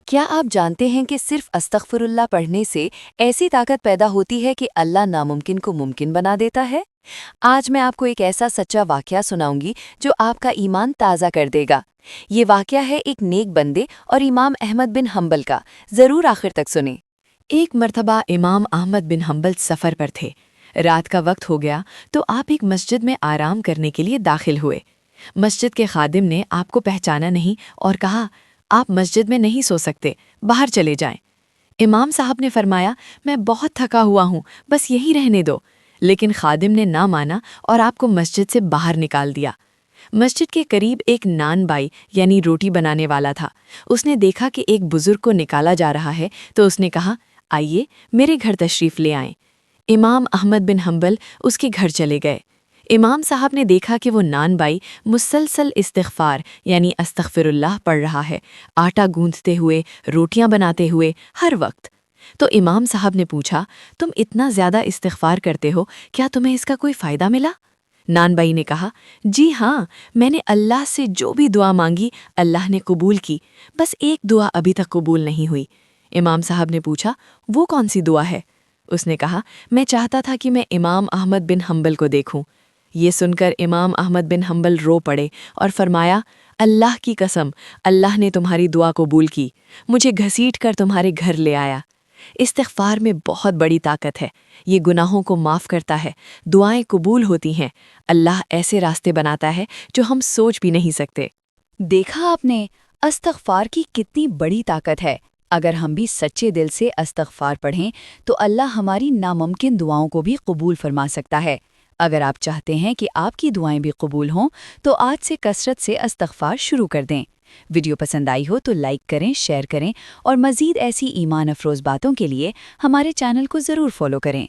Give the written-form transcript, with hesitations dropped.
کیا آپ جانتے ہیں کہ صرف استغفراللہ پڑھنے سے ایسی طاقت پیدا ہوتی ہے کہ اللہ ناممکن کو ممکن بنا دیتا ہے؟ آج میں آپ کو ایک ایسا سچا واقعہ سناؤں گی جو آپ کا ایمان تازہ کر دے گا۔ یہ واقعہ ہے ایک نیک بندے اور امام احمد بن حنبل کا، ضرور آخر تک سنیں۔ ایک مرتبہ امام احمد بن حنبل سفر پر تھے۔ رات کا وقت ہو گیا تو آپ ایک مسجد میں آرام کرنے کے لیے داخل ہوئے۔ مسجد کے خادم نے آپ کو پہچانا نہیں اور کہا، آپ مسجد میں نہیں سو سکتے، باہر چلے جائیں۔ امام صاحب نے فرمایا، میں بہت تھکا ہوا ہوں، بس یہی رہنے دو۔ لیکن خادم نے نہ مانا اور آپ کو مسجد سے باہر نکال دیا۔ مسجد کے قریب ایک نان بائی یعنی روٹی بنانے والا تھا۔ اس نے دیکھا کہ ایک بزرگ کو نکالا جا رہا ہے تو اس نے کہا، آئیے میرے گھر تشریف لے آئیں۔ امام احمد بن حنبل اس کے گھر چلے گئے۔ امام صاحب نے دیکھا کہ وہ نان بائی مسلسل استغفار یعنی استغفر اللہ پڑھ رہا ہے، آٹا گوندھتے ہوئے، روٹیاں بناتے ہوئے، ہر وقت۔ تو امام صاحب نے پوچھا، تم اتنا زیادہ استغفار کرتے ہو، کیا تمہیں اس کا کوئی فائدہ ملا؟ نان بائی نے کہا، جی ہاں، میں نے اللہ سے جو بھی دعا مانگی اللہ نے قبول کی، بس ایک دعا ابھی تک قبول نہیں ہوئی۔ امام صاحب نے پوچھا، وہ کون سی دعا ہے؟ اس نے کہا، میں چاہتا تھا کہ میں امام احمد بن حنبل کو دیکھوں۔ یہ سن کر امام احمد بن حنبل رو پڑے اور فرمایا، اللہ کی قسم، اللہ نے تمہاری دعا قبول کی، مجھے گھسیٹ کر تمہارے گھر لے آیا۔ استغفار میں بہت بڑی طاقت ہے، یہ گناہوں کو معاف کرتا ہے، دعائیں قبول ہوتی ہیں، اللہ ایسے راستے بناتا ہے جو ہم سوچ بھی نہیں سکتے۔ دیکھا آپ نے، استغفار کی کتنی بڑی طاقت ہے۔ اگر ہم بھی سچے دل سے استغفار پڑھیں تو اللہ ہماری ناممکن دعاؤں کو بھی قبول فرما سکتا ہے۔ اگر آپ چاہتے ہیں کہ آپ کی دعائیں بھی قبول ہوں تو آج سے کثرت سے استغفار شروع کر دیں۔ ویڈیو پسند آئی ہو تو لائک کریں، شیئر کریں اور مزید ایسی ایمان افروز باتوں کے لیے ہمارے چینل کو ضرور فالو کریں۔